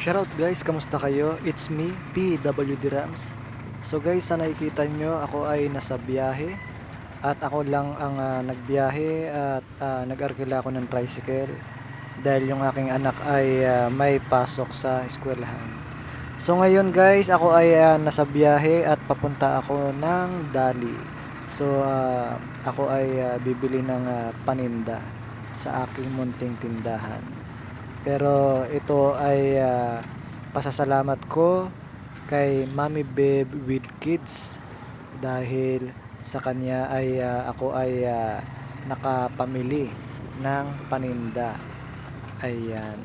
Shoutout guys, kamusta kayo? It's me, PWD Rams. So guys, sa nakikita nyo, ako ay nasa biyahe at ako lang ang nagbiyahe at nag-arkila ako ng tricycle dahil yung aking anak ay may pasok sa eskwelahan. So ngayon guys, ako ay nasa biyahe at papunta ako ng Dali. So ako ay bibili ng paninda sa aking munting tindahan. Pero ito ay pasasalamat ko kay Mommy Babe with Kids dahil sa kanya ay ako ay nakapamili ng paninda. Ayan.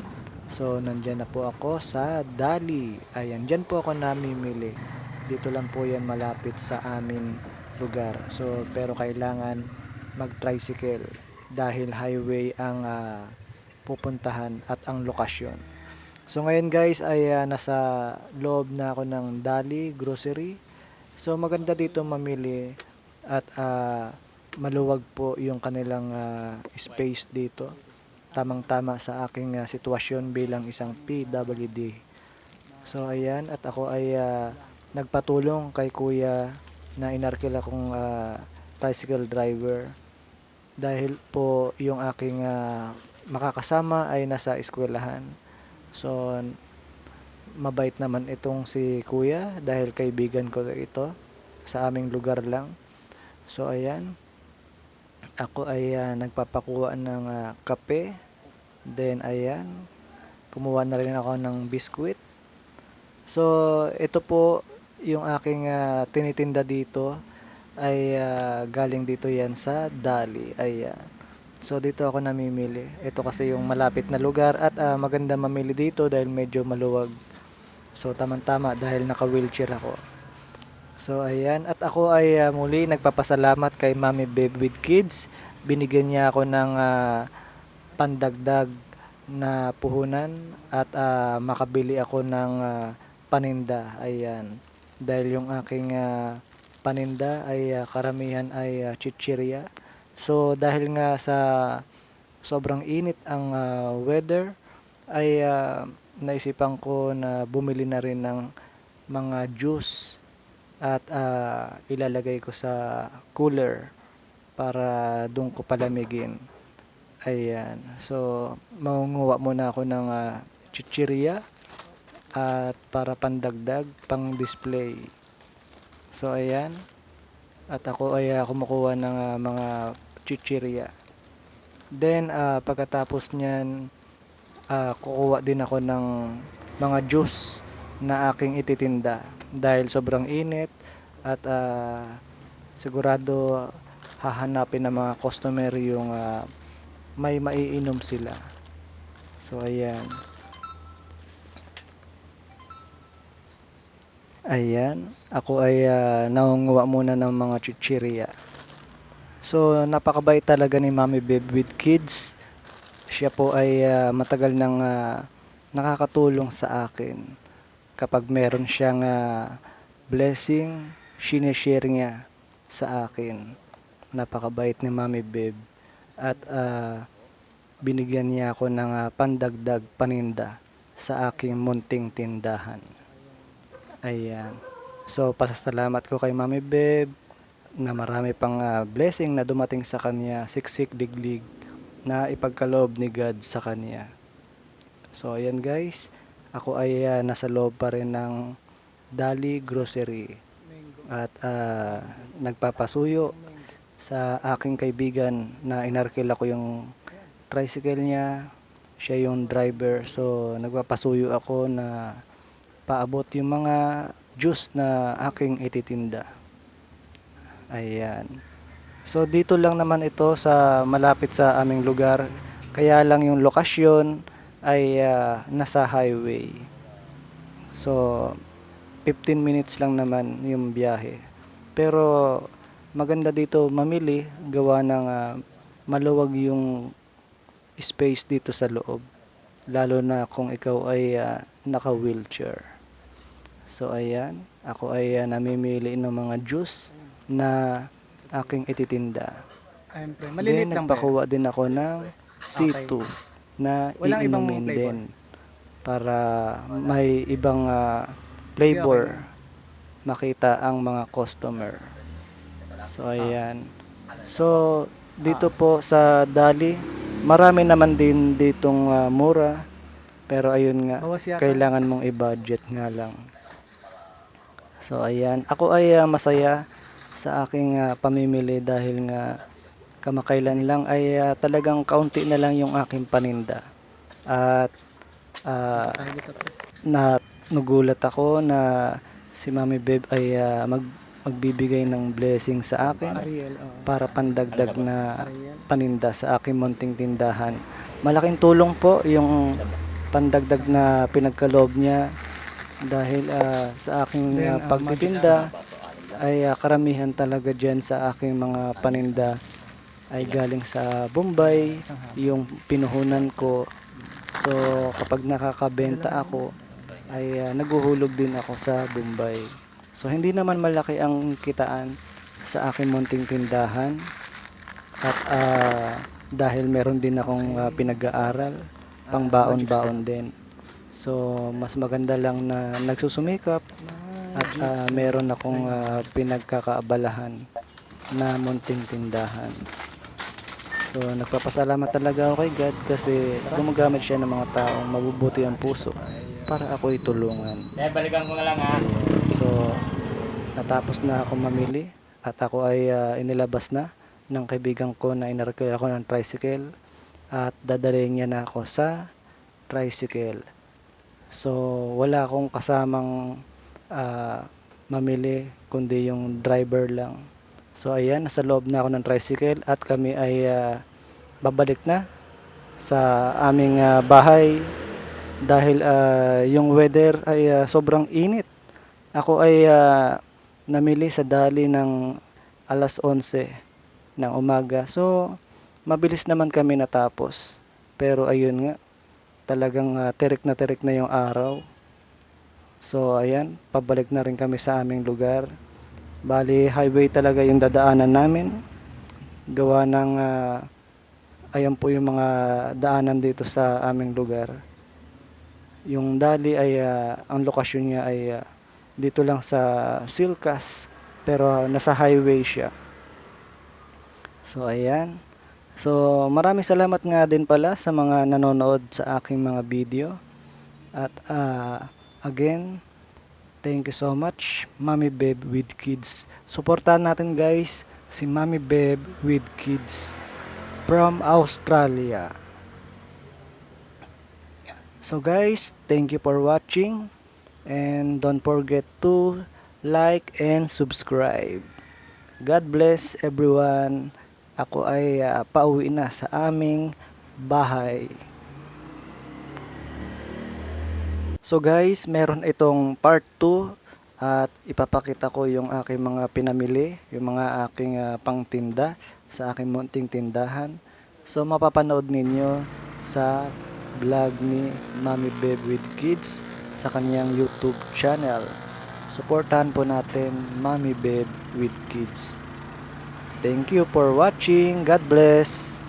So nandyan na po ako sa Dali. Ayan, dyan po ako namimili. Dito lang po yan malapit sa aming lugar. So pero kailangan mag-tricycle dahil highway ang pupuntahan at ang lokasyon. So ngayon guys ay nasa loob na ako ng Dali Grocery. So maganda dito mamili at maluwag po yung kanilang space dito. Tamang-tama sa aking sitwasyon bilang isang PWD. So ayan, at ako ay nagpatulong kay kuya na inarkila kong tricycle driver dahil po yung aking makakasama ay nasa eskwelahan. So mabait naman itong si kuya dahil kaibigan ko ito sa aming lugar lang. So ayan, ako ay nagpapakuha ng kape. Then ayan, kumuha na rin ako ng biskwit. So ito po yung aking tinitinda dito ay galing dito yan sa Dali. Ayan. So dito ako namimili. Ito kasi yung malapit na lugar at maganda mamili dito dahil medyo maluwag. So tamang-tama dahil naka-wheelchair ako. So ayan, at ako ay muli nagpapasalamat kay Mommy Babe with Kids. Binigyan niya ako ng pandagdag na puhunan at makabili ako ng paninda. Ayan. Dahil yung aking paninda ay karamihan ay chichirya. So dahil nga sa sobrang init ang weather ay naisipan ko na bumili na rin ng mga juice at ilalagay ko sa cooler para doon ko palamigin. Ayan. So mangunguha muna ako ng chichirya at para pandagdag, pang display. So ayan. At ako ay kumukuha ng mga chichirya. Then pagkatapos niyan, kukuha din ako ng mga juice na aking ititinda dahil sobrang init at sigurado hahanapin ng mga customer yung may maiinom sila. So ayan. Ayan, ako ay nangunguha muna ng mga chichirya. So napakabait talaga ni Mommy Babe with Kids. Siya po ay matagal nang nakakatulong sa akin. Kapag meron siyang blessing, sinishare niya sa akin. Napakabait ni Mommy Babe. At binigyan niya ako ng pandagdag paninda sa aking munting tindahan. Ayan. So pasasalamat ko kay Mommy Babe na marami pang blessing na dumating sa kanya, siksik diglig na ipagkaloob ni God sa kanya. So ayan guys, ako ay nasa loob pa rin ng Dali Grocery at nagpapasuyo sa aking kaibigan na inarkila ko yung tricycle niya. Siya yung driver, so nagpapasuyo ako na paabot yung mga juice na aking ititinda. Ayan. So dito lang naman ito sa malapit sa aming lugar. Kaya lang yung lokasyon ay nasa highway. So 15 minutes lang naman yung biyahe. Pero maganda dito mamili gawa ng maluwag yung space dito sa loob. Lalo na kung ikaw ay naka-wheelchair. So ayan, ako ay namimili ng mga juice na aking ititinda. Maliliit Then lang ba yan? nagpakuha din ako ng C2 na Walang ibang iinumin flavor? din para may ibang flavor makita ang mga customer. So ayan. So dito po sa Dali, marami naman din ditong mura, pero ayun nga, kailangan mong i-budget nga lang. So ayan, ako ay masaya sa aking pamimili dahil nga kamakailan lang ay talagang kaunti na lang yung aking paninda. At nagulat ako na si Mami Beb ay magbibigay ng blessing sa akin para pandagdag na paninda sa aking munting tindahan. Malaking tulong po yung pandagdag na pinagkaloob niya dahil sa aking pagtitinda ay karamihan talaga dyan sa aking mga paninda ay galing sa Bombay, yung pinuhunan ko. So kapag nakakabenta ako ay naguhulog din ako sa Bombay. So hindi naman malaki ang kitaan sa aking munting tindahan at dahil meron din akong pinag-aaral, pang baon-baon din. So mas maganda lang na nagsusumikap at meron akong pinagkakaabalahan na munting tindahan. So nagpapasalamat talaga ako kay God kasi gumagamit siya ng mga taong mabubuti ang puso para ako itulungan. Balikan ko na lang ha. So natapos na ako mamili at ako ay inilabas na ng kaibigan ko na inarkil ako ng tricycle at dadalhin niya na ako sa tricycle. So wala akong kasamang mamili kundi yung driver lang. So ayan, nasa loob na ako ng tricycle at kami ay babalik na sa aming bahay dahil yung weather ay sobrang init. Ako ay namili sa Dali ng alas 11 ng umaga. So mabilis naman kami natapos. Pero ayun nga, talagang tirik na yung araw. So ayan, pabalik na rin kami sa aming lugar. Bali, highway talaga yung dadaanan namin. Gawa ng, ayan po yung mga daanan dito sa aming lugar. Yung Dali ay, ang lokasyon niya ay dito lang sa Silcas, pero nasa highway siya. So ayan. So maraming salamat nga din pala sa mga nanonood sa aking mga video. At again, thank you so much, Mami Beb with Kids. Suportahan natin guys si Mami Beb with Kids from Australia. So guys, thank you for watching and don't forget to like and subscribe. God bless everyone. Ako ay pauwi na sa aming bahay. So guys, meron itong part 2 at ipapakita ko yung aking mga pinamili, yung mga aking pangtinda sa aking munting tindahan. So mapapanood ninyo sa vlog ni Mami Beb with Kids sa kanyang YouTube channel. Suportahan po natin Mami Beb with Kids. Thank you for watching. God bless.